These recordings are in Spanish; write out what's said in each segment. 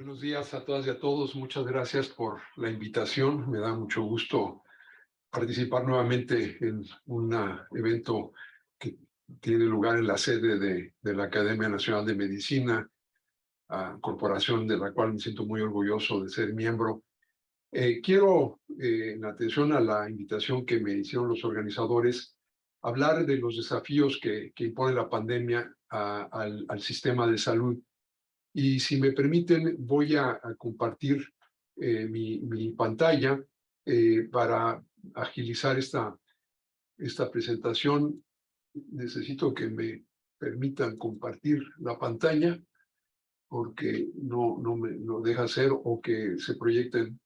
Buenos días a todas y a todos. Muchas gracias por la invitación. Me da mucho gusto participar nuevamente en un evento que tiene lugar en la sede de la Academia Nacional de Medicina, corporación de la cual me siento muy orgulloso de ser miembro. Quiero, en atención a la invitación que me hicieron los organizadores, hablar de los desafíos que impone la pandemia al sistema de salud. Y si me permiten, voy a compartir mi pantalla para agilizar esta presentación. Necesito que me permitan compartir la pantalla porque no me lo deja hacer o que se proyecten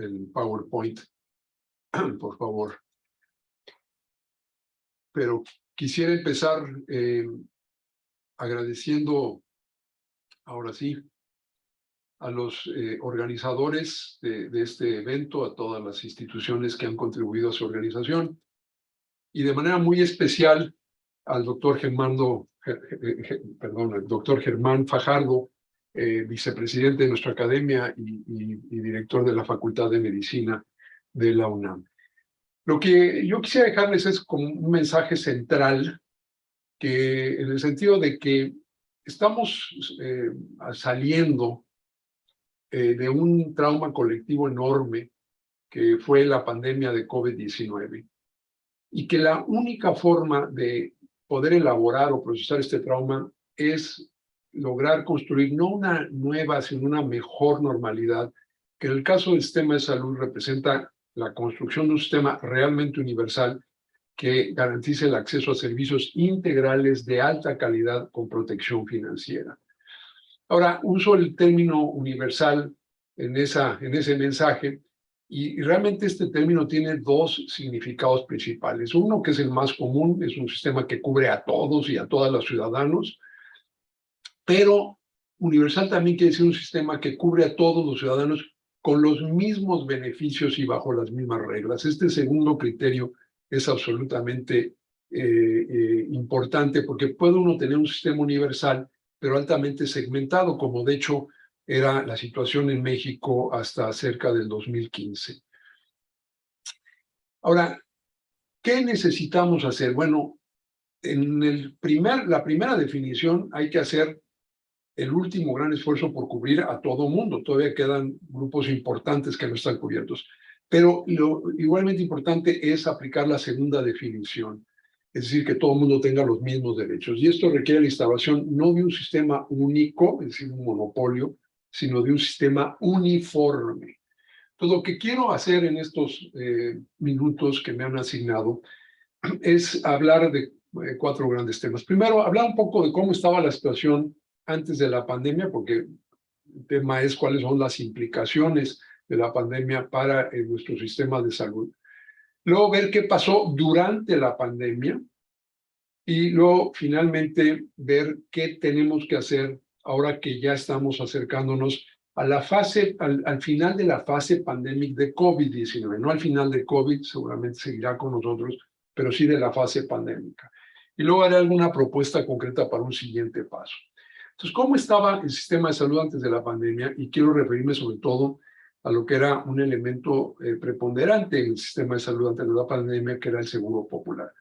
el PowerPoint, por favor. Pero quisiera empezar agradeciendo, ahora sí, a los organizadores de este evento, a todas las instituciones que han contribuido a su organización, y de manera muy especial al doctor el doctor Germán Fajardo, vicepresidente de nuestra academia y director de la Facultad de Medicina de la UNAM. Lo que yo quisiera dejarles es como un mensaje central, que en el sentido de que estamos saliendo de un trauma colectivo enorme que fue la pandemia de COVID-19, y que la única forma de poder elaborar o procesar este trauma es lograr construir no una nueva, sino una mejor normalidad, que en el caso del sistema de salud representa la construcción de un sistema realmente universal que garantice el acceso a servicios integrales de alta calidad con protección financiera. Ahora, uso el término universal en ese mensaje, y realmente este término tiene dos significados principales. Uno, que es el más común, es un sistema que cubre a todos y a todas los ciudadanos, pero universal también quiere decir un sistema que cubre a todos los ciudadanos con los mismos beneficios y bajo las mismas reglas. Este segundo criterio es absolutamente importante, porque puede uno tener un sistema universal pero altamente segmentado, como de hecho era la situación en México hasta cerca del 2015. Ahora, ¿qué necesitamos hacer? Bueno, en la primera definición hay que hacer el último gran esfuerzo por cubrir a todo mundo. Todavía quedan grupos importantes que no están cubiertos. Pero lo igualmente importante es aplicar la segunda definición, es decir, que todo el mundo tenga los mismos derechos. Y esto requiere la instalación no de un sistema único, es decir, un monopolio, sino de un sistema uniforme. Entonces, lo que quiero hacer en estos minutos que me han asignado es hablar de cuatro grandes temas. Primero, hablar un poco de cómo estaba la situación antes de la pandemia, porque el tema es cuáles son las implicaciones de la pandemia para nuestro sistema de salud. Luego, ver qué pasó durante la pandemia, y luego finalmente ver qué tenemos que hacer ahora que ya estamos acercándonos a la fase, al final de la fase pandémica de COVID-19, no al final de COVID, seguramente seguirá con nosotros, pero sí de la fase pandémica. Y luego haré alguna propuesta concreta para un siguiente paso. Entonces, ¿cómo estaba el sistema de salud antes de la pandemia? Y quiero referirme sobre todo a lo que era un elemento preponderante en el sistema de salud antes de la pandemia, que era el seguro popular.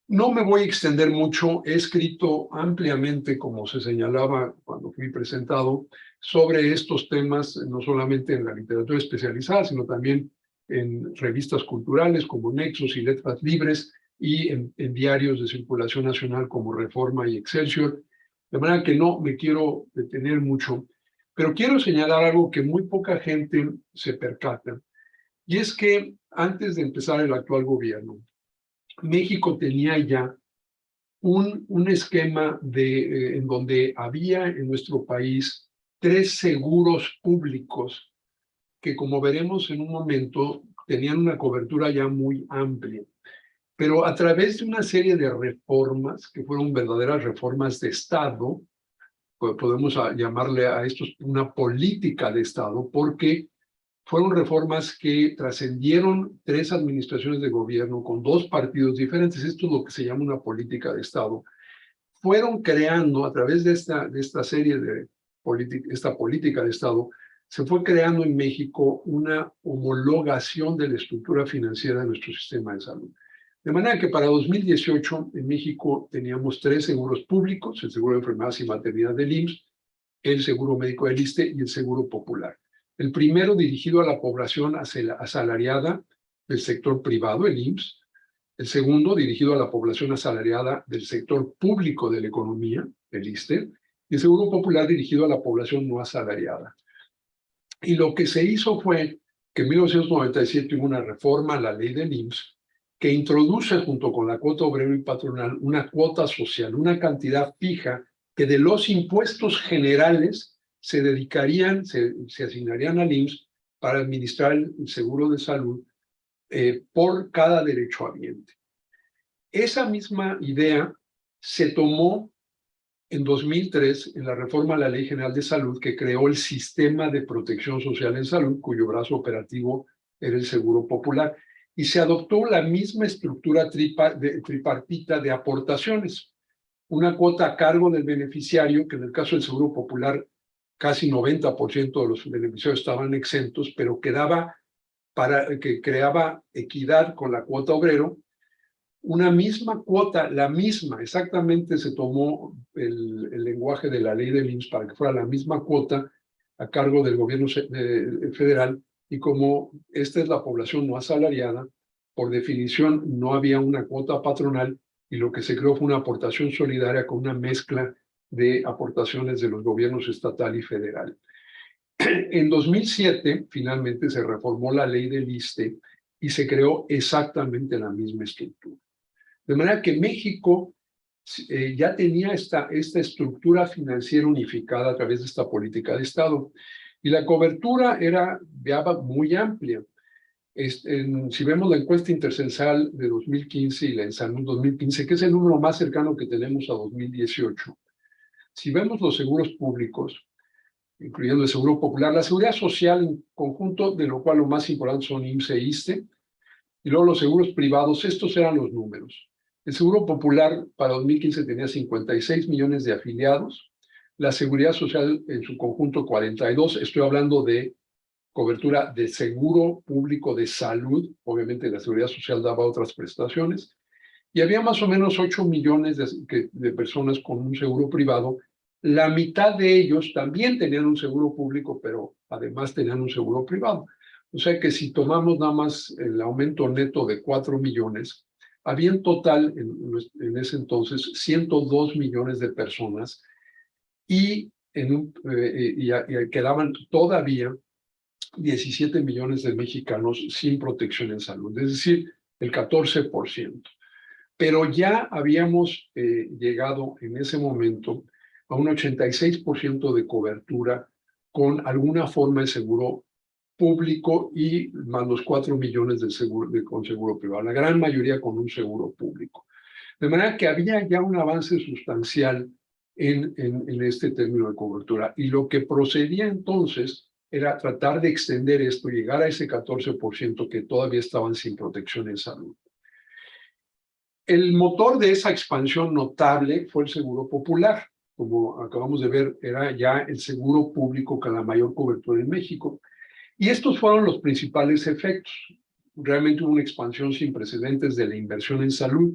No me voy a extender mucho, he escrito ampliamente, como se señalaba cuando fui presentado, sobre estos temas, no solamente en la literatura especializada, sino también en revistas culturales como Nexos y Letras Libres, y en diarios de circulación nacional como Reforma y Excelsior, de manera que no me quiero detener mucho, pero quiero señalar algo que muy poca gente se percata, y es que antes de empezar el actual gobierno, México tenía ya un esquema en donde había en nuestro país 3 seguros públicos que, como veremos en un momento, tenían una cobertura ya muy amplia. Pero a través de una serie de reformas, que fueron verdaderas reformas de Estado, podemos llamarle a esto una política de Estado, porque fueron reformas que trascendieron 3 administraciones de gobierno con 2 partidos diferentes. Esto es lo que se llama una política de Estado. fueron creando a través de esta serie de esta política de Estado, se fue creando en México una homologación de la estructura financiera de nuestro sistema de salud. De manera que para 2018 en México teníamos 3 seguros públicos, el seguro de enfermedades y maternidad del IMSS, el seguro médico del ISSSTE y el seguro popular. El primero dirigido a la población asalariada del sector privado, el IMSS. El segundo dirigido a la población asalariada del sector público de la economía, el ISSSTE. Y el seguro popular dirigido a la población no asalariada. Y lo que se hizo fue que en 1997 hubo una reforma a la ley del IMSS que introduce junto con la cuota obrero y patronal una cuota social, una cantidad fija que de los impuestos generales se dedicarían, se asignarían al IMSS para administrar el seguro de salud por cada derechohabiente. Esa misma idea se tomó en 2003 en la reforma a la Ley General de Salud que creó el Sistema de Protección Social en Salud, cuyo brazo operativo era el Seguro Popular, y se adoptó la misma estructura tripartita de aportaciones, una cuota a cargo del beneficiario, que en el caso del Seguro Popular casi 90% de los beneficiarios estaban exentos, pero que creaba equidad con la cuota obrero, una misma cuota, la misma, exactamente se tomó el lenguaje de la ley del IMSS para que fuera la misma cuota a cargo del gobierno federal, y como esta es la población no asalariada, por definición no había una cuota patronal y lo que se creó fue una aportación solidaria con una mezcla de aportaciones de los gobiernos estatal y federal. En 2007 finalmente se reformó la ley del ISSSTE y se creó exactamente la misma estructura. De manera que México ya tenía esta estructura financiera unificada a través de esta política de Estado. Y la cobertura era ya muy amplia. Si vemos la encuesta intercensal de 2015 y la ENSALUD 2015, que es el número más cercano que tenemos a 2018, si vemos los seguros públicos, incluyendo el Seguro Popular, la Seguridad Social en conjunto, de lo cual lo más importante son IMSS e ISSSTE, y luego los seguros privados, estos eran los números. El Seguro Popular para 2015 tenía 56 millones de afiliados, la Seguridad Social en su conjunto 42, estoy hablando de cobertura de seguro público de salud, obviamente la Seguridad Social daba otras prestaciones, y había más o menos 8 millones de personas con un seguro privado. La mitad de ellos también tenían un seguro público, pero además tenían un seguro privado. O sea que si tomamos nada más el aumento neto de 4 millones, había en total en ese entonces 102 millones de personas y quedaban todavía 17 millones de mexicanos sin protección en salud, es decir, el 14%. Pero ya habíamos llegado en ese momento a un 86% de cobertura con alguna forma de seguro público y más los 4 millones con seguro privado, la gran mayoría con un seguro público. De manera que había ya un avance sustancial en este término de cobertura. Y lo que procedía entonces era tratar de extender esto, llegar a ese 14% que todavía estaban sin protección en salud. El motor de esa expansión notable fue el Seguro Popular. Como acabamos de ver, era ya el seguro público con la mayor cobertura en México. Y estos fueron los principales efectos. Realmente hubo una expansión sin precedentes de la inversión en salud.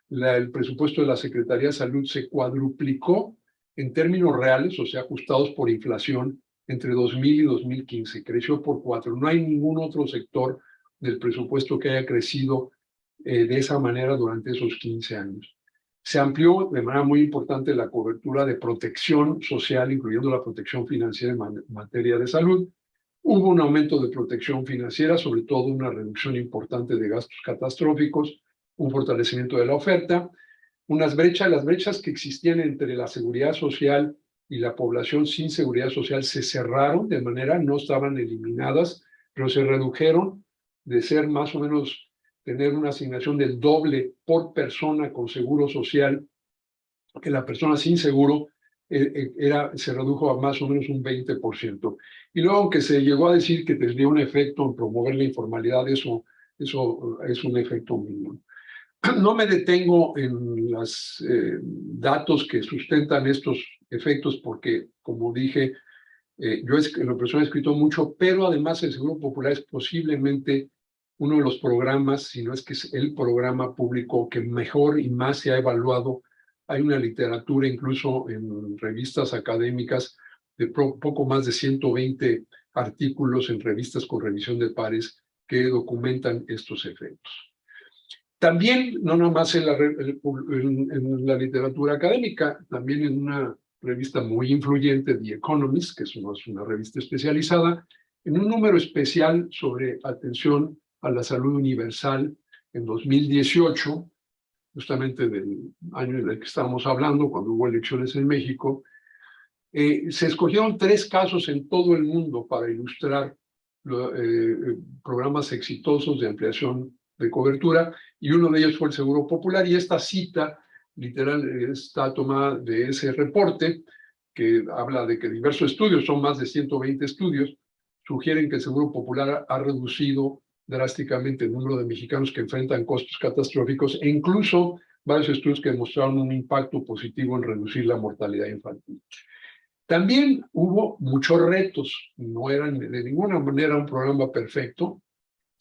El presupuesto de la Secretaría de Salud se cuadruplicó en términos reales, o sea, ajustados por inflación, entre 2000 y 2015. Creció por 4. No hay ningún otro sector del presupuesto que haya crecido de esa manera durante esos 15 años. Se amplió de manera muy importante la cobertura de protección social, incluyendo la protección financiera en materia de salud. Hubo un aumento de protección financiera, sobre todo una reducción importante de gastos catastróficos, un fortalecimiento de la oferta, las brechas que existían entre la seguridad social y la población sin seguridad social se cerraron de manera, no estaban eliminadas, pero se redujeron de ser más o menos tener una asignación del doble por persona con seguro social, que la persona sin seguro se redujo a más o menos un 20%. Y luego, aunque se llegó a decir que tendría un efecto en promover la informalidad, eso es un efecto mínimo. No me detengo en los datos que sustentan estos efectos porque, como dije, yo en lo personal he escrito mucho, pero además el Seguro Popular es posiblemente uno de los programas, si no es que es el programa público que mejor y más se ha evaluado. Hay una literatura incluso en revistas académicas de poco más de 120 artículos en revistas con revisión de pares que documentan estos efectos. También, no nomás en la literatura académica, también en una revista muy influyente, The Economist, que es una revista especializada, en un número especial sobre atención a la salud universal en 2018, justamente del año del que estamos hablando, cuando hubo elecciones en México, se escogieron 3 casos en todo el mundo para ilustrar programas exitosos de ampliación de cobertura, y uno de ellos fue el Seguro Popular, y esta cita literal está tomada de ese reporte, que habla de que diversos estudios, son más de 120 estudios, sugieren que el Seguro Popular ha reducido drásticamente el número de mexicanos que enfrentan costos catastróficos, e incluso varios estudios que demostraron un impacto positivo en reducir la mortalidad infantil. También hubo muchos retos, no eran de ninguna manera un programa perfecto.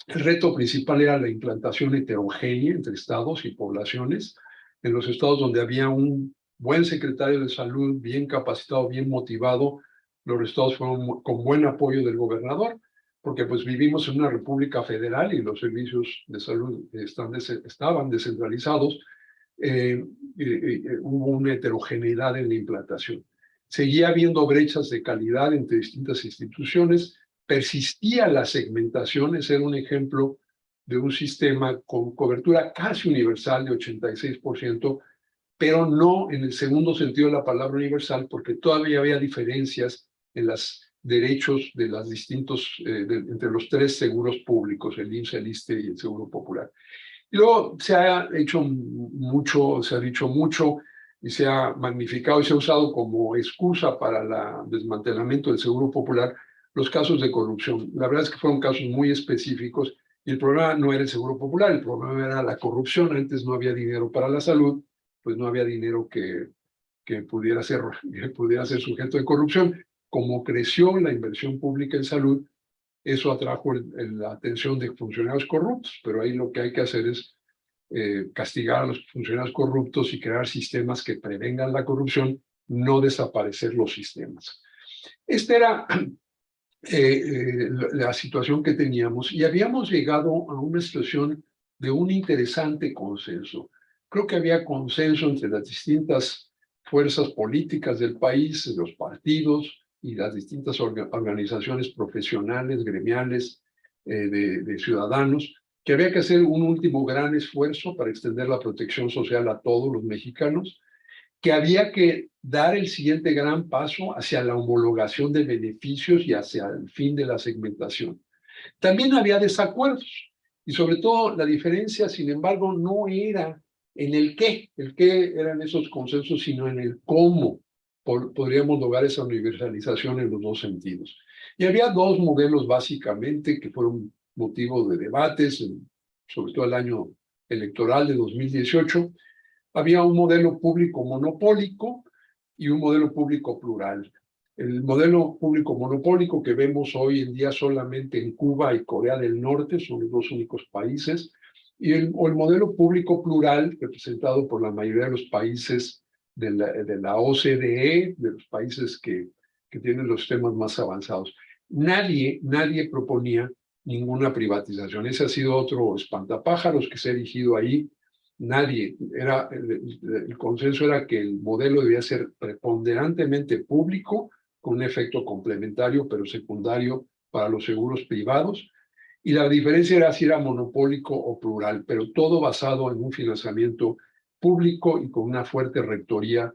El reto principal era la implantación heterogénea entre estados y poblaciones. En los estados donde había un buen secretario de salud, bien capacitado, bien motivado, los estados fueron con buen apoyo del gobernador, porque pues vivimos en una república federal y los servicios de salud estaban descentralizados. Hubo una heterogeneidad en la implantación. Seguía habiendo brechas de calidad entre distintas instituciones, persistía la segmentación, ese era un ejemplo de un sistema con cobertura casi universal de 86%, pero no en el segundo sentido de la palabra universal, porque todavía había diferencias en los derechos de los distintos, entre los 3 seguros públicos, el IMSS, el ISSSTE y el Seguro Popular. Y luego se ha hecho mucho, se ha dicho mucho y se ha magnificado y se ha usado como excusa para el desmantelamiento del Seguro Popular los casos de corrupción. La verdad es que fueron casos muy específicos y el problema no era el Seguro Popular, el problema era la corrupción. Antes no había dinero para la salud, pues no había dinero que pudiera ser sujeto de corrupción. Como creció la inversión pública en salud, eso atrajo la atención de funcionarios corruptos, pero ahí lo que hay que hacer es castigar a los funcionarios corruptos y crear sistemas que prevengan la corrupción, no desaparecer los sistemas. Esta era la situación que teníamos, y habíamos llegado a una situación de un interesante consenso. Creo que había consenso entre las distintas fuerzas políticas del país, los partidos y las distintas organizaciones profesionales, gremiales, de ciudadanos, que había que hacer un último gran esfuerzo para extender la protección social a todos los mexicanos, que había que dar el siguiente gran paso hacia la homologación de beneficios y hacia el fin de la segmentación. También había desacuerdos, y sobre todo la diferencia, sin embargo, no era en el qué eran esos consensos, sino en el cómo podríamos lograr esa universalización en los 2 sentidos. Y había 2 modelos básicamente que fueron motivo de debates, sobre todo el año electoral de 2018. Había un modelo público monopólico y un modelo público plural. El modelo público monopólico que vemos hoy en día solamente en Cuba y Corea del Norte, son los 2 únicos países, o el modelo público plural, representado por la mayoría de los países de la OCDE, de los países que tienen los sistemas más avanzados. Nadie proponía ninguna privatización. Ese ha sido otro espantapájaros que se ha erigido ahí. Nadie, el consenso era que el modelo debía ser preponderantemente público, con un efecto complementario pero secundario para los seguros privados, y la diferencia era si era monopólico o plural, pero todo basado en un financiamiento público y con una fuerte rectoría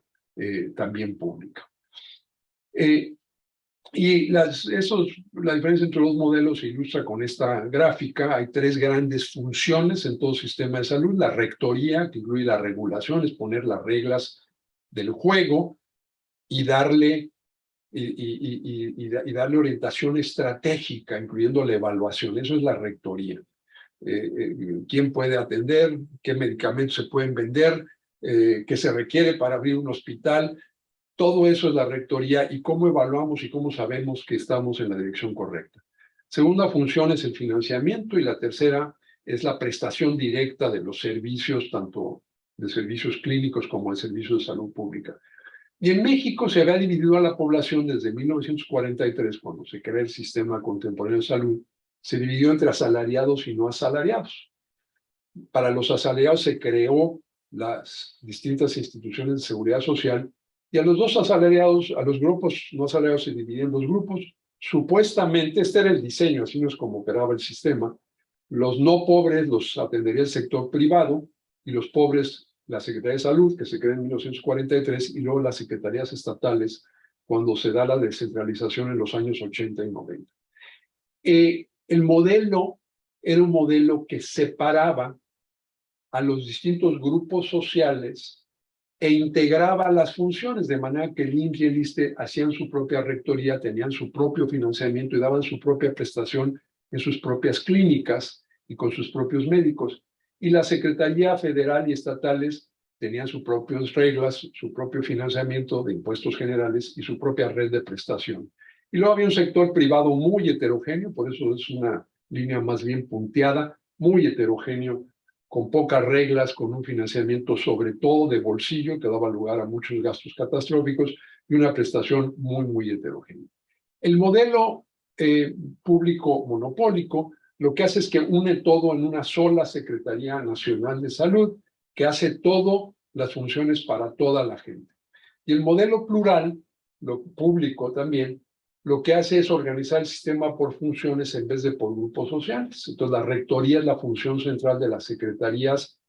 también pública. La diferencia entre los modelos se ilustra con esta gráfica. Hay 3 grandes funciones en todo sistema de salud. La rectoría, que incluye la regulación, es poner las reglas del juego y darle orientación estratégica, incluyendo la evaluación. Eso es la rectoría. quién puede atender, qué medicamentos se pueden vender, qué se requiere para abrir un hospital. Todo eso es la rectoría y cómo evaluamos y cómo sabemos que estamos en la dirección correcta. Segunda función es el financiamiento y la tercera es la prestación directa de los servicios, tanto de servicios clínicos como de servicios de salud pública. Y en México se había dividido a la población desde 1943, cuando se crea el sistema contemporáneo de salud, se dividió entre asalariados y no asalariados. Para los asalariados se creó las distintas instituciones de seguridad social y a los dos asalariados, a los grupos no asalariados se dividían en dos grupos. Supuestamente, este era el diseño, así no es como operaba el sistema. Los no pobres los atendería el sector privado y los pobres la Secretaría de Salud, que se crea en 1943, y luego las secretarías estatales cuando se da la descentralización en los años 80 y 90. El modelo era un modelo que separaba a los distintos grupos sociales e integraba las funciones, de manera que el IMSS y el ISSSTE hacían su propia rectoría, tenían su propio financiamiento y daban su propia prestación en sus propias clínicas y con sus propios médicos. Y la Secretaría Federal y estatales tenían sus propias reglas, su propio financiamiento de impuestos generales y su propia red de prestación. Y luego había un sector privado muy heterogéneo, por eso es una línea más bien punteada, muy heterogéneo, con pocas reglas, con un financiamiento sobre todo de bolsillo que daba lugar a muchos gastos catastróficos y una prestación muy, muy heterogénea. El modelo público monopólico lo que hace es que une todo en una sola Secretaría Nacional de Salud que hace todas las funciones para toda la gente. Y el modelo plural, lo público también, lo que hace es organizar el sistema por funciones en vez de por grupos sociales. Entonces, la rectoría es la función central de las secretarías,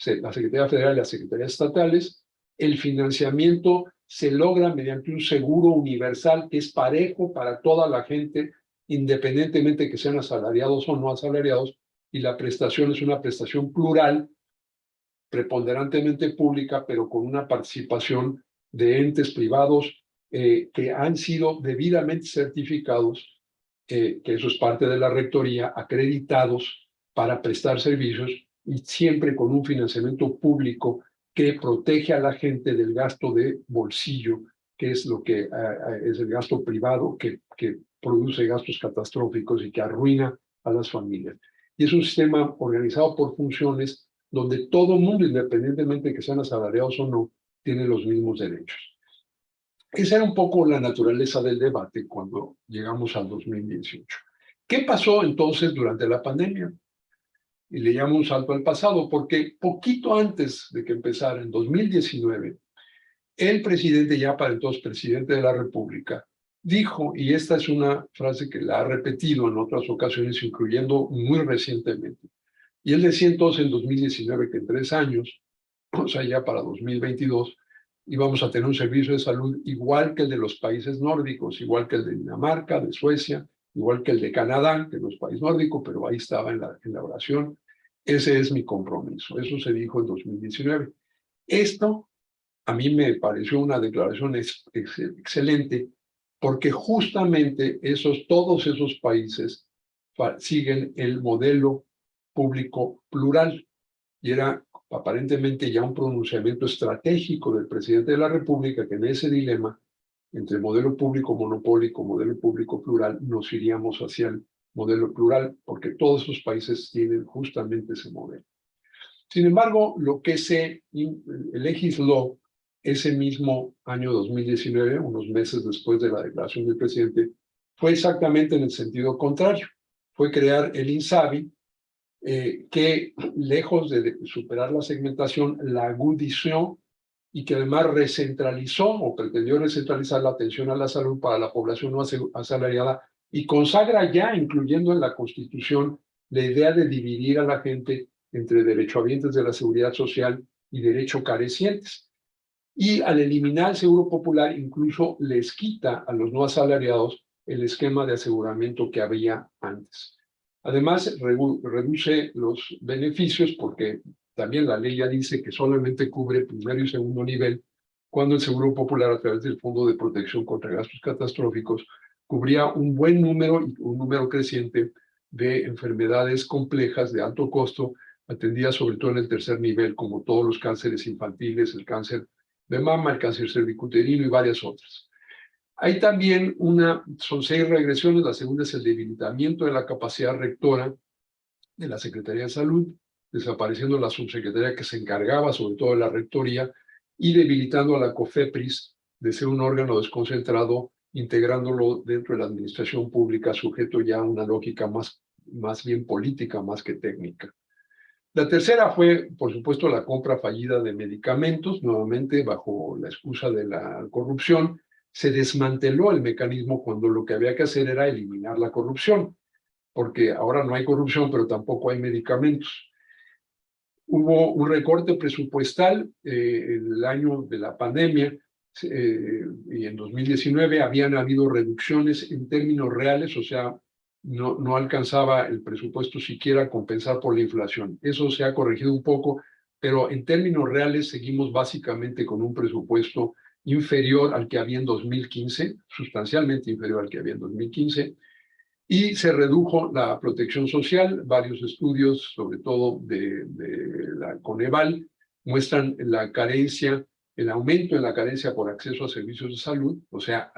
la Secretaría Federal y las secretarías estatales. El financiamiento se logra mediante un seguro universal que es parejo para toda la gente, independientemente que sean asalariados o no asalariados, y la prestación es una prestación plural, preponderantemente pública, pero con una participación de entes privados que han sido debidamente certificados, que eso es parte de la rectoría, acreditados para prestar servicios y siempre con un financiamiento público que protege a la gente del gasto de bolsillo, que es lo que es el gasto privado que produce gastos catastróficos y que arruina a las familias. Y es un sistema organizado por funciones donde todo el mundo, independientemente de que sean asalariados o no, tiene los mismos derechos. Esa era un poco la naturaleza del debate cuando llegamos al 2018. ¿Qué pasó entonces durante la pandemia? Y le llamo un salto al pasado, porque poquito antes de que empezara, en 2019, el presidente, ya para entonces presidente de la República, dijo, y esta es una frase que la ha repetido en otras ocasiones, incluyendo muy recientemente, y él decía entonces en 2019 que en 3 años, o sea, ya para 2022, íbamos a tener un servicio de salud igual que el de los países nórdicos, igual que el de Dinamarca, de Suecia, igual que el de Canadá, que no es país nórdico, pero ahí estaba en la oración. Ese es mi compromiso. Eso se dijo en 2019. Esto a mí me pareció una declaración excelente porque justamente todos esos países siguen el modelo público plural y era aparentemente ya un pronunciamiento estratégico del presidente de la República que en ese dilema entre modelo público monopólico, modelo público plural, nos iríamos hacia el modelo plural porque todos esos países tienen justamente ese modelo. Sin embargo, lo que se legisló ese mismo año 2019, unos meses después de la declaración del presidente, fue exactamente en el sentido contrario. Fue crear el INSABI, que lejos de superar la segmentación, la agudizó y que además recentralizó o pretendió recentralizar la atención a la salud para la población no asalariada y consagra ya, incluyendo en la Constitución, la idea de dividir a la gente entre derechohabientes de la seguridad social y derecho carecientes. Y al eliminar el Seguro Popular, incluso les quita a los no asalariados el esquema de aseguramiento que había antes. Además, reduce los beneficios porque también la ley ya dice que solamente cubre primero y segundo nivel, cuando el Seguro Popular, a través del Fondo de Protección contra Gastos Catastróficos, cubría un buen número y un número creciente de enfermedades complejas de alto costo, atendidas sobre todo en el tercer nivel, como todos los cánceres infantiles, el cáncer de mama, el cáncer cervicuterino y varias otras. Hay también son 6 regresiones. La segunda es el debilitamiento de la capacidad rectora de la Secretaría de Salud, desapareciendo la subsecretaría que se encargaba sobre todo de la rectoría y debilitando a la COFEPRIS de ser un órgano desconcentrado, integrándolo dentro de la administración pública, sujeto ya a una lógica más bien política más que técnica. La tercera fue, por supuesto, la compra fallida de medicamentos, nuevamente bajo la excusa de la corrupción. Se desmanteló el mecanismo cuando lo que había que hacer era eliminar la corrupción, porque ahora no hay corrupción, pero tampoco hay medicamentos. Hubo un recorte presupuestal el año de la pandemia y en 2019 habían habido reducciones en términos reales, o sea, no alcanzaba el presupuesto siquiera a compensar por la inflación. Eso se ha corregido un poco, pero en términos reales seguimos básicamente con un presupuesto inferior al que había en 2015, sustancialmente inferior al que había en 2015, y se redujo la protección social. Varios estudios, sobre todo de la Coneval, muestran la carencia, el aumento en la carencia por acceso a servicios de salud, o sea,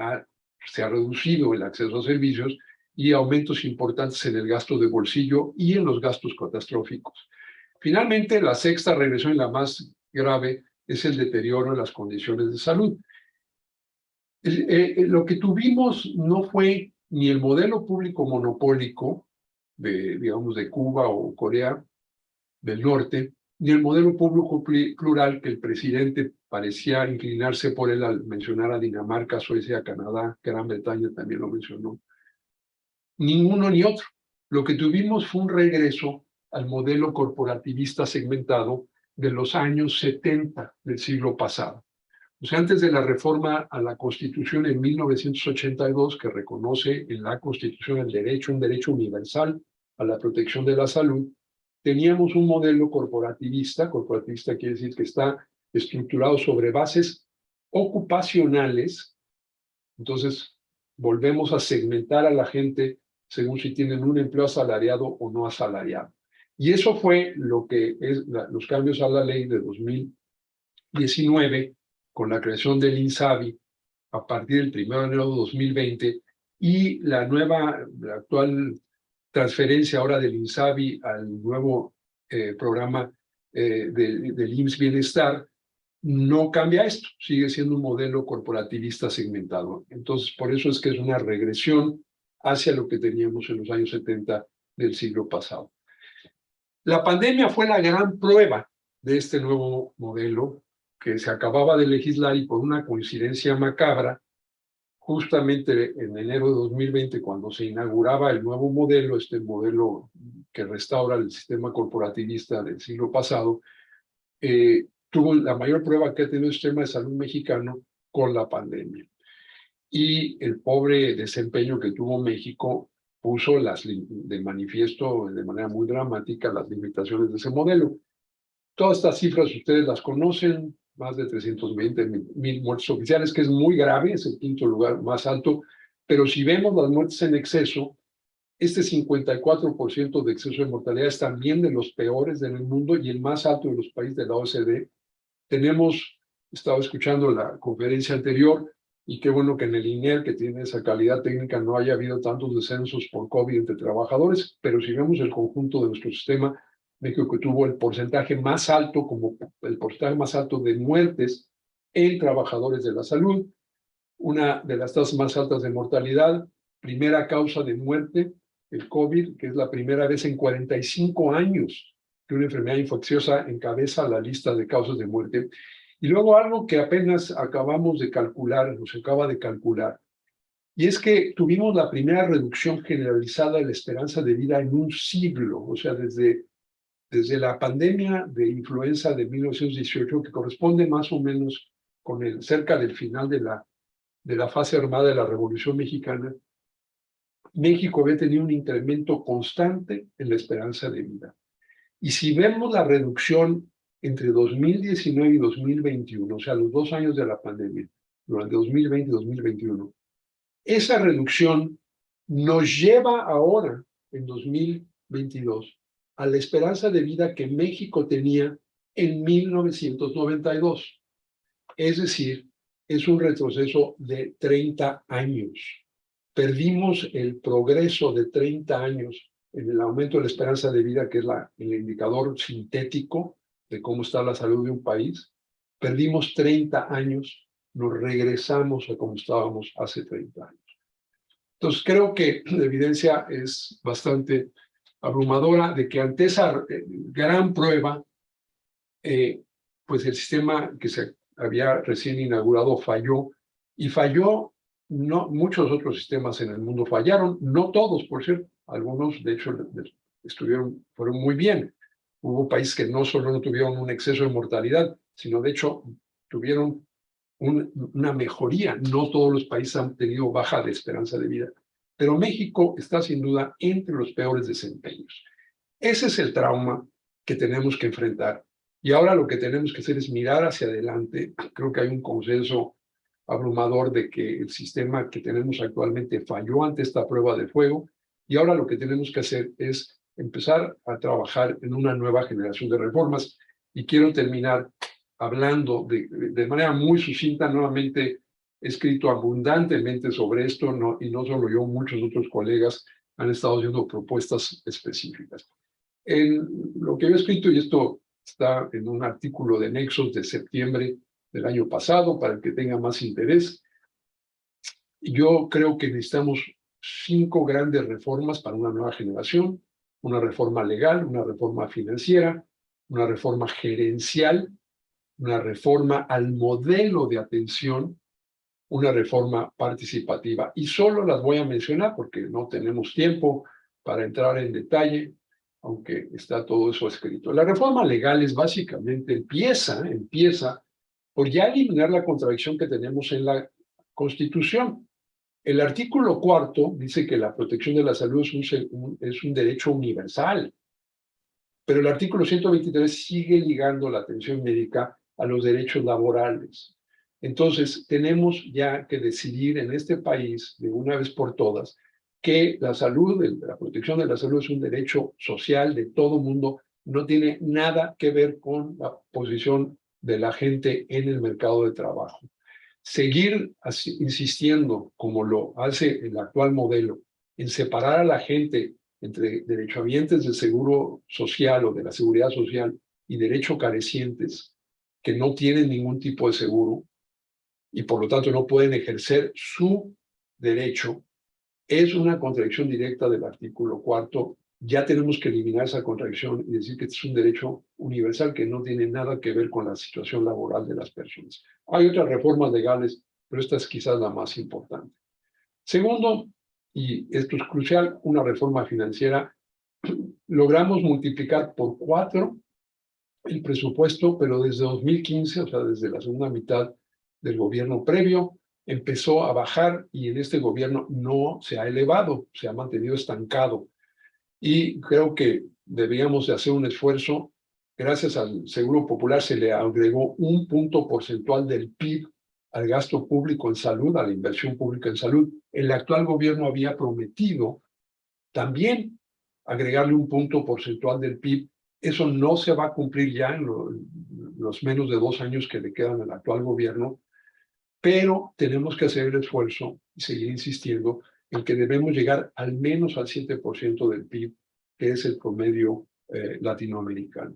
se ha reducido el acceso a servicios y aumentos importantes en el gasto de bolsillo y en los gastos catastróficos. Finalmente, la sexta regresión y la más grave es el deterioro en las condiciones de salud. Lo que tuvimos no fue ni el modelo público monopólico digamos, de Cuba o Corea del Norte, ni el modelo público plural que el presidente parecía inclinarse por él al mencionar a Dinamarca, Suecia, Canadá, Gran Bretaña también lo mencionó. Ninguno ni otro. Lo que tuvimos fue un regreso al modelo corporativista segmentado de los años 70 del siglo pasado. O sea, antes de la reforma a la Constitución en 1982, que reconoce en la Constitución un derecho universal a la protección de la salud, teníamos un modelo corporativista. Corporativista quiere decir que está estructurado sobre bases ocupacionales. Entonces, volvemos a segmentar a la gente según si tienen un empleo asalariado o no asalariado. Y eso fue lo que es los cambios a la ley de 2019, con la creación del INSABI a partir del 1 de enero de 2020 y la actual transferencia ahora del INSABI al nuevo programa del IMSS Bienestar, no cambia esto, sigue siendo un modelo corporativista segmentado. Entonces, por eso es que es una regresión hacia lo que teníamos en los años 70 del siglo pasado. La pandemia fue la gran prueba de este nuevo modelo que se acababa de legislar, y por una coincidencia macabra, justamente en enero de 2020, cuando se inauguraba el nuevo modelo, este modelo que restaura el sistema corporativista del siglo pasado, tuvo la mayor prueba que ha tenido el sistema de salud mexicano con la pandemia. Y el pobre desempeño que tuvo México puso de manifiesto de manera muy dramática las limitaciones de ese modelo. Todas estas cifras ustedes las conocen: más de 320,000 muertes oficiales, que es muy grave, es el quinto lugar más alto, pero si vemos las muertes en exceso, este 54% de exceso de mortalidad es también de los peores del mundo y el más alto de los países de la OCDE. Estaba escuchando la conferencia anterior, y qué bueno que en el INER, que tiene esa calidad técnica, no haya habido tantos descensos por COVID entre trabajadores, pero si vemos el conjunto de nuestro sistema, México que tuvo el porcentaje más alto, como el porcentaje más alto de muertes en trabajadores de la salud, una de las tasas más altas de mortalidad, primera causa de muerte, el COVID, que es la primera vez en 45 años que una enfermedad infecciosa encabeza la lista de causas de muerte. Y luego algo que apenas acabamos de calcular, nos acaba de calcular, y es que tuvimos la primera reducción generalizada de la esperanza de vida en un siglo. O sea, desde la pandemia de influenza de 1918, que corresponde más o menos con cerca del final de la fase armada de la Revolución Mexicana, México había tenido un incremento constante en la esperanza de vida. Y si vemos la reducción entre 2019 y 2021, o sea, los 2 años de la pandemia, durante 2020 y 2021, esa reducción nos lleva ahora en 2022 a la esperanza de vida que México tenía en 1992. Es decir, es un retroceso de 30 años. Perdimos el progreso de 30 años en el aumento de la esperanza de vida, que es el indicador sintético de cómo está la salud de un país. Perdimos 30 años, nos regresamos a como estábamos hace 30 años. Entonces, creo que la evidencia es bastante abrumadora de que ante esa gran prueba, pues el sistema que se había recién inaugurado falló, y falló, no, muchos otros sistemas en el mundo fallaron, no todos, por cierto, algunos de hecho fueron muy bien. Hubo países que no solo no tuvieron un exceso de mortalidad, sino de hecho tuvieron una mejoría. No todos los países han tenido baja de esperanza de vida, pero México está sin duda entre los peores desempeños. Ese es el trauma que tenemos que enfrentar. Y ahora lo que tenemos que hacer es mirar hacia adelante. Creo que hay un consenso abrumador de que el sistema que tenemos actualmente falló ante esta prueba de fuego, y ahora lo que tenemos que hacer es empezar a trabajar en una nueva generación de reformas. Y quiero terminar hablando de manera muy sucinta. Nuevamente he escrito abundantemente sobre esto, y no solo yo, muchos otros colegas han estado haciendo propuestas específicas. En lo que yo he escrito, y esto está en un artículo de Nexos de septiembre del año pasado, para el que tenga más interés, yo creo que necesitamos 5 grandes reformas para una nueva generación: una reforma legal, una reforma financiera, una reforma gerencial, una reforma al modelo de atención, una reforma participativa. Y solo las voy a mencionar porque no tenemos tiempo para entrar en detalle, aunque está todo eso escrito. La reforma legal es básicamente, empieza por ya eliminar la contradicción que tenemos en la Constitución. El artículo 4 dice que la protección de la salud es un derecho universal, pero el artículo 123 sigue ligando la atención médica a los derechos laborales. Entonces, tenemos ya que decidir en este país, de una vez por todas, que la salud, la protección de la salud es un derecho social de todo mundo, no tiene nada que ver con la posición de la gente en el mercado de trabajo. Seguir insistiendo, como lo hace el actual modelo, en separar a la gente entre derechohabientes del seguro social o de la seguridad social y derecho carecientes que no tienen ningún tipo de seguro y por lo tanto no pueden ejercer su derecho, es una contradicción directa del artículo 4. Ya tenemos que eliminar esa contradicción y decir que este es un derecho universal que no tiene nada que ver con la situación laboral de las personas. Hay otras reformas legales, pero esta es quizás la más importante. Segundo, y esto es crucial, una reforma financiera. Logramos multiplicar por 4 el presupuesto, pero desde 2015, o sea, desde la segunda mitad del gobierno previo, empezó a bajar y en este gobierno no se ha elevado, se ha mantenido estancado. Y creo que deberíamos de hacer un esfuerzo. Gracias al Seguro Popular se le agregó 1 punto porcentual del PIB al gasto público en salud, a la inversión pública en salud. El actual gobierno había prometido también agregarle 1 punto porcentual del PIB. Eso no se va a cumplir ya en los menos de 2 años que le quedan al actual gobierno, pero tenemos que hacer el esfuerzo y seguir insistiendo en que debemos llegar al menos al 7% del PIB, que es el promedio latinoamericano.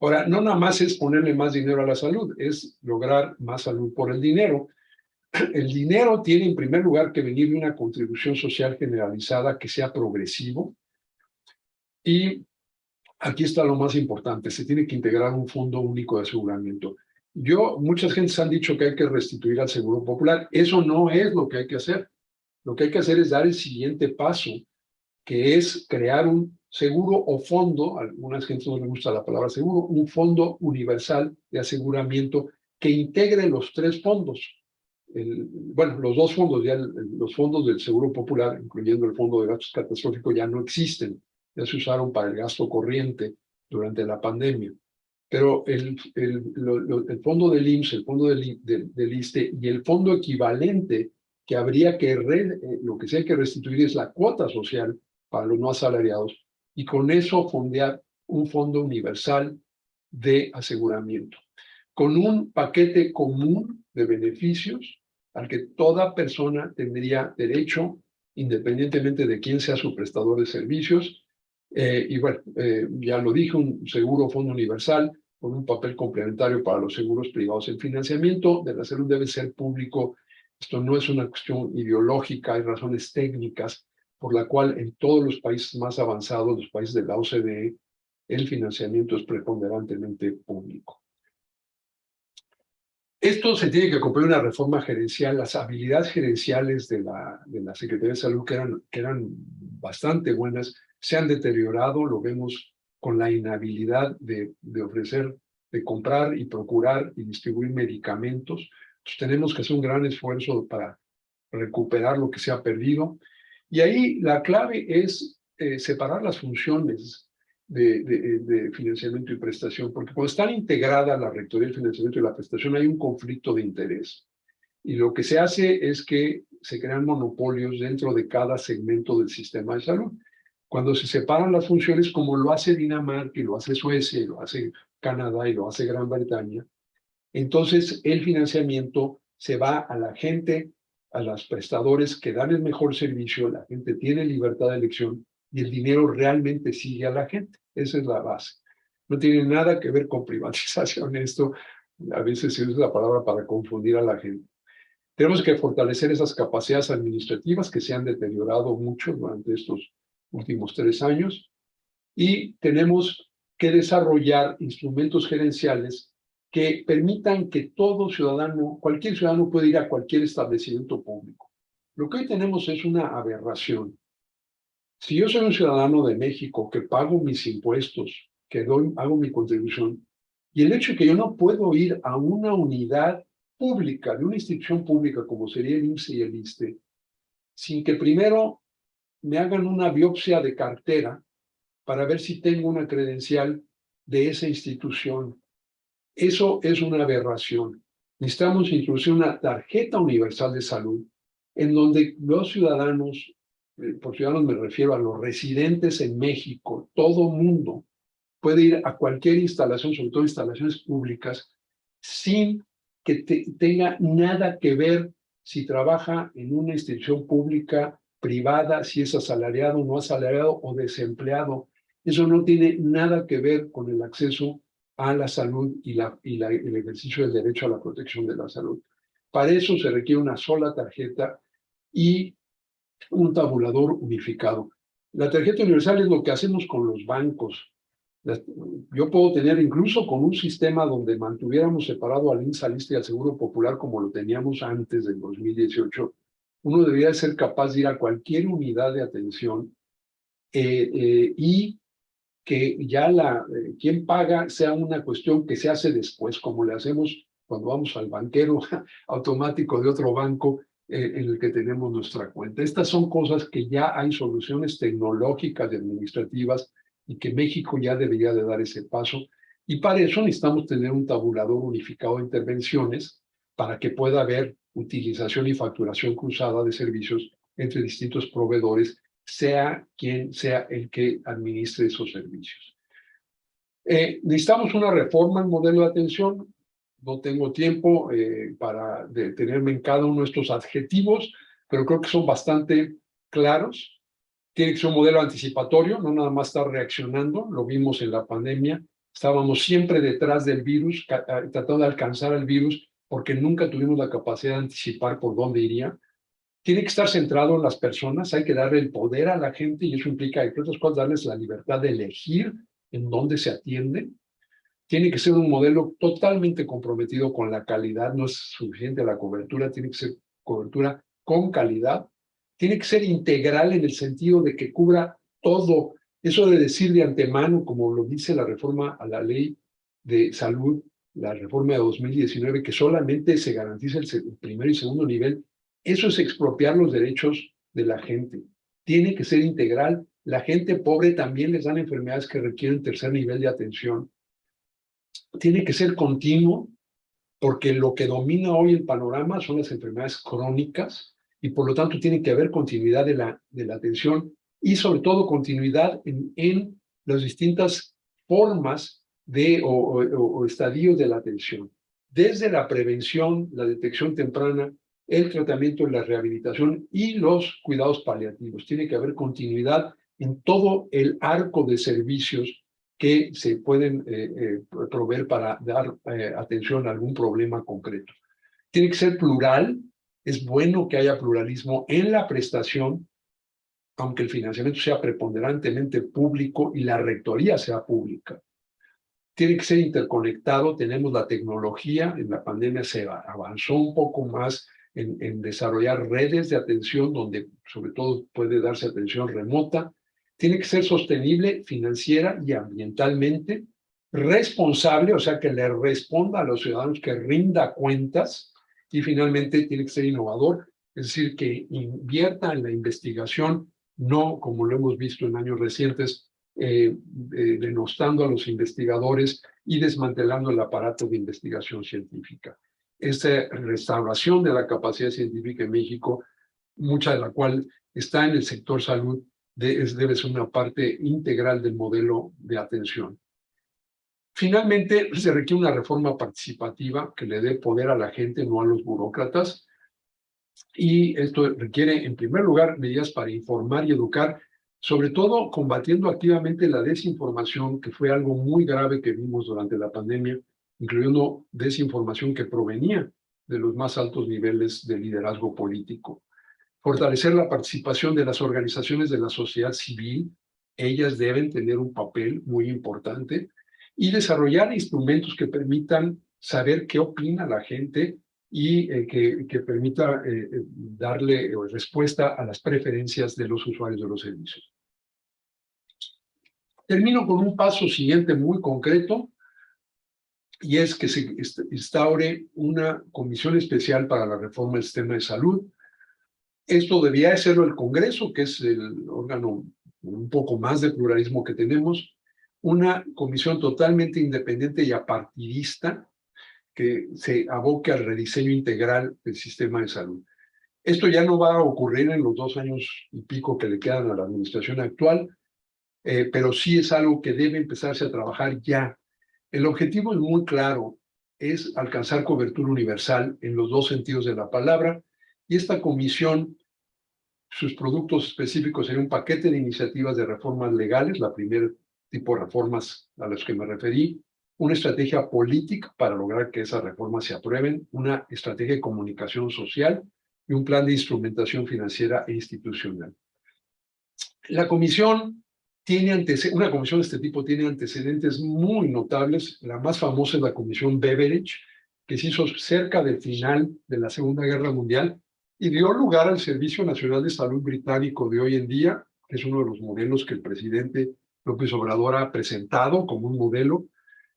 Ahora, no nada más es ponerle más dinero a la salud, es lograr más salud por el dinero. El dinero tiene en primer lugar que venir de una contribución social generalizada que sea progresivo, y aquí está lo más importante: se tiene que integrar un fondo único de aseguramiento. Muchas gentes han dicho que hay que restituir al Seguro Popular. Eso no es lo que hay que hacer. Lo que hay que hacer es dar el siguiente paso, que es crear un seguro o fondo, a algunas gentes no les gusta la palabra seguro, un fondo universal de aseguramiento que integre los 3 fondos. Bueno, los 2 fondos, ya los fondos del Seguro Popular, incluyendo el Fondo de Gastos Catastróficos, ya no existen, ya se usaron para el gasto corriente durante la pandemia. Pero el fondo del IMSS, el fondo del ISSSTE y el fondo equivalente que habría que, lo que sí hay que restituir es la cuota social para los no asalariados, y con eso fondear un fondo universal de aseguramiento, con un paquete común de beneficios al que toda persona tendría derecho, independientemente de quién sea su prestador de servicios. Y bueno, ya lo dije, un seguro fondo universal con un papel complementario para los seguros privados. El financiamiento de la salud debe ser público. Esto no es una cuestión ideológica, hay razones técnicas por la cual en todos los países más avanzados, los países de la OCDE, el financiamiento es preponderantemente público. Esto se tiene que acompañar una reforma gerencial. Las habilidades gerenciales de la Secretaría de Salud, que eran bastante buenas, se han deteriorado. Lo vemos con la inhabilidad de ofrecer, de comprar y procurar y distribuir medicamentos. Entonces, tenemos que hacer un gran esfuerzo para recuperar lo que se ha perdido. Y ahí la clave es separar las funciones de financiamiento y prestación, porque cuando están integradas la rectoría, el financiamiento y la prestación, hay un conflicto de interés. Y lo que se hace es que se crean monopolios dentro de cada segmento del sistema de salud. Cuando se separan las funciones, como lo hace Dinamarca, y lo hace Suecia, y lo hace Canadá, y lo hace Gran Bretaña, entonces el financiamiento se va a la gente, a los prestadores que dan el mejor servicio, la gente tiene libertad de elección y el dinero realmente sigue a la gente. Esa es la base. No tiene nada que ver con privatización esto. A veces se usa la palabra para confundir a la gente. Tenemos que fortalecer esas capacidades administrativas que se han deteriorado mucho durante estos últimos 3 años y tenemos que desarrollar instrumentos gerenciales que permitan que todo ciudadano, cualquier ciudadano pueda ir a cualquier establecimiento público. Lo que hoy tenemos es una aberración. Si yo soy un ciudadano de México que pago mis impuestos, que hago mi contribución, y el hecho de que yo no puedo ir a una unidad pública, de una institución pública como sería el IMSS y el ISSSTE, sin que primero me hagan una biopsia de cartera para ver si tengo una credencial de esa institución. Eso es una aberración. Necesitamos introducir una tarjeta universal de salud en donde los ciudadanos, por ciudadanos me refiero a los residentes en México, todo mundo puede ir a cualquier instalación, sobre todo instalaciones públicas, sin que tenga nada que ver si trabaja en una institución pública, privada, si es asalariado, no asalariado o desempleado. Eso no tiene nada que ver con el acceso a la salud y el ejercicio del derecho a la protección de la salud. Para eso se requiere una sola tarjeta y un tabulador unificado. La tarjeta universal es lo que hacemos con los bancos. Yo puedo tener incluso con un sistema donde mantuviéramos separado al IMSS, al ISSSTE y al Seguro Popular como lo teníamos antes del 2018, uno debería ser capaz de ir a cualquier unidad de atención y que ya quien paga sea una cuestión que se hace después, como le hacemos cuando vamos al banquero automático de otro banco en el que tenemos nuestra cuenta. Estas son cosas que ya hay soluciones tecnológicas y administrativas y que México ya debería de dar ese paso. Y para eso necesitamos tener un tabulador unificado de intervenciones para que pueda haber utilización y facturación cruzada de servicios entre distintos proveedores, sea quien sea el que administre esos servicios. Necesitamos una reforma en modelo de atención. No tengo tiempo para detenerme en cada uno de estos adjetivos, pero creo que son bastante claros. Tiene que ser un modelo anticipatorio, no nada más estar reaccionando. Lo vimos en la pandemia. Estábamos siempre detrás del virus, tratando de alcanzar al virus, porque nunca tuvimos la capacidad de anticipar por dónde iría. Tiene que estar centrado en las personas, hay que darle el poder a la gente y eso implica, entre otras cosas, darles la libertad de elegir en dónde se atiende. Tiene que ser un modelo totalmente comprometido con la calidad, no es suficiente la cobertura, tiene que ser cobertura con calidad. Tiene que ser integral en el sentido de que cubra todo. Eso de decir de antemano, como lo dice la reforma a la ley de salud, la reforma de 2019, que solamente se garantiza el primer y segundo nivel, eso es expropiar los derechos de la gente. Tiene que ser integral. La gente pobre también les dan enfermedades que requieren tercer nivel de atención. Tiene que ser continuo, porque lo que domina hoy el panorama son las enfermedades crónicas y por lo tanto tiene que haber continuidad de la atención y sobre todo continuidad en las distintas formas o estadios de la atención, desde la prevención, la detección temprana, el tratamiento, la rehabilitación y los cuidados paliativos. Tiene que haber continuidad en todo el arco de servicios que se pueden proveer para dar atención a algún problema concreto. Tiene que ser plural, es bueno que haya pluralismo en la prestación, aunque el financiamiento sea preponderantemente público y la rectoría sea pública. Tiene que ser interconectado, tenemos la tecnología, en la pandemia se avanzó un poco más en desarrollar redes de atención donde sobre todo puede darse atención remota. Tiene que ser sostenible financiera y ambientalmente, responsable, o sea, que le responda a los ciudadanos, que rinda cuentas, y finalmente tiene que ser innovador, es decir, que invierta en la investigación, no como lo hemos visto en años recientes, denostando a los investigadores y desmantelando el aparato de investigación científica. Esta restauración de la capacidad científica en México, mucha de la cual está en el sector salud, debe ser una parte integral del modelo de atención. Finalmente, se requiere una reforma participativa que le dé poder a la gente, no a los burócratas, y esto requiere, en primer lugar, medidas para informar y educar, sobre todo combatiendo activamente la desinformación, que fue algo muy grave que vimos durante la pandemia, incluyendo desinformación que provenía de los más altos niveles de liderazgo político. Fortalecer la participación de las organizaciones de la sociedad civil, ellas deben tener un papel muy importante, y desarrollar instrumentos que permitan saber qué opina la gente y que permita darle respuesta a las preferencias de los usuarios de los servicios. Termino con un paso siguiente muy concreto, y es que se instaure una comisión especial para la reforma del sistema de salud. Esto debía hacerlo el Congreso, que es el órgano un poco más de pluralismo que tenemos, una comisión totalmente independiente y apartidista que se aboque al rediseño integral del sistema de salud. Esto ya no va a ocurrir en los 2 años y pico que le quedan a la administración actual, pero sí es algo que debe empezarse a trabajar ya. El objetivo es muy claro, es alcanzar cobertura universal en los 2 sentidos de la palabra, y esta comisión, sus productos específicos serían un paquete de iniciativas de reformas legales, la primer tipo de reformas a las que me referí, una estrategia política para lograr que esas reformas se aprueben, una estrategia de comunicación social y un plan de instrumentación financiera e institucional. La comisión una comisión de este tipo tiene antecedentes muy notables. La más famosa es la comisión Beveridge, que se hizo cerca del final de la Segunda Guerra Mundial y dio lugar al Servicio Nacional de Salud británico de hoy en día, que es uno de los modelos que el presidente López Obrador ha presentado como un modelo.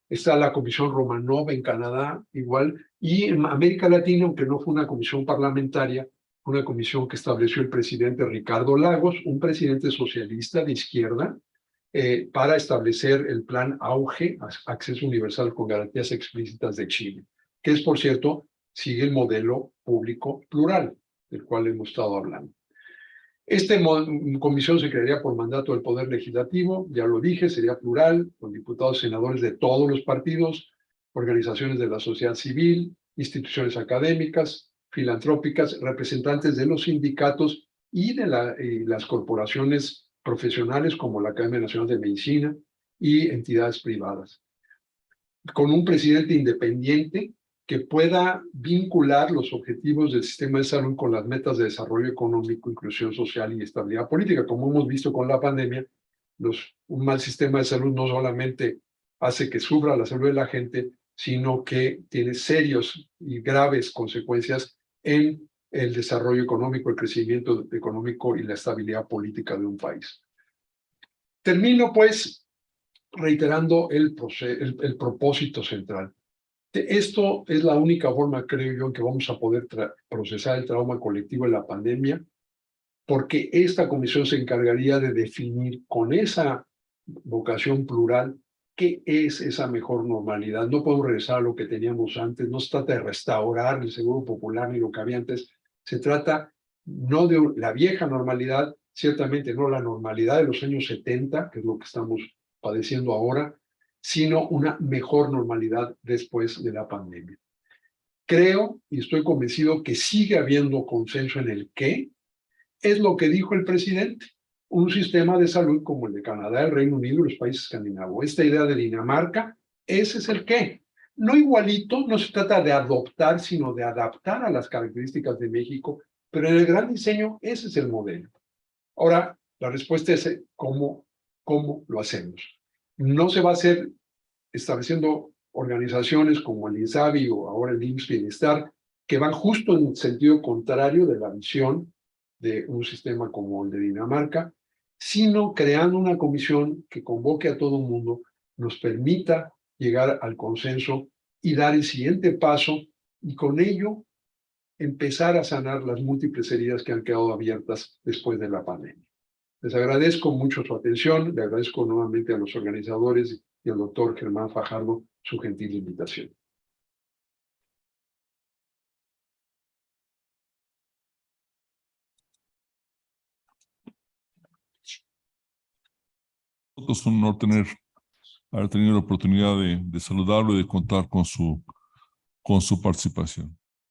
Está la Comisión Romanov en Canadá, igual, y en América Latina, aunque no fue una comisión parlamentaria, una comisión que estableció el presidente Ricardo Lagos, un presidente socialista de izquierda, para establecer el plan AUGE, Acceso Universal con Garantías Explícitas de Chile, que es, por cierto, sigue el modelo público plural, del cual hemos estado hablando. Esta comisión se crearía por mandato del Poder Legislativo, ya lo dije, sería plural, con diputados y senadores de todos los partidos, organizaciones de la sociedad civil, instituciones académicas, filantrópicas, representantes de los sindicatos y de las corporaciones profesionales como la Academia Nacional de Medicina y entidades privadas. Con un presidente independiente que pueda vincular los objetivos del sistema de salud con las metas de desarrollo económico, inclusión social y estabilidad política. Como hemos visto con la pandemia, un mal sistema de salud no solamente hace que sufra la salud de la gente, sino que tiene serios y graves consecuencias en el desarrollo económico, el crecimiento económico y la estabilidad política de un país. Termino, pues, reiterando el propósito central. Esto es la única forma, creo yo, en que vamos a poder procesar el trauma colectivo de la pandemia, porque esta comisión se encargaría de definir con esa vocación plural qué es esa mejor normalidad. No podemos regresar a lo que teníamos antes, no se trata de restaurar el seguro popular ni lo que había antes, se trata no de la vieja normalidad, ciertamente no la normalidad de los años 70, que es lo que estamos padeciendo ahora, sino una mejor normalidad después de la pandemia. Creo y estoy convencido que sigue habiendo consenso en el qué. Es lo que dijo el presidente, un sistema de salud como el de Canadá, el Reino Unido y los países escandinavos. Esta idea de Dinamarca, ese es el qué. No igualito, no se trata de adoptar, sino de adaptar a las características de México, pero en el gran diseño ese es el modelo. Ahora, la respuesta es cómo lo hacemos. No se va a hacer estableciendo organizaciones como el INSABI o ahora el IMSS Bienestar, que van justo en sentido contrario de la visión de un sistema como el de Dinamarca, sino creando una comisión que convoque a todo el mundo, nos permita llegar al consenso y dar el siguiente paso y con ello empezar a sanar las múltiples heridas que han quedado abiertas después de la pandemia. Les agradezco mucho su atención, le agradezco nuevamente a los organizadores y al doctor Germán Fajardo su gentil invitación. Es un honor haber tenido la oportunidad de saludarlo y de contar con su participación.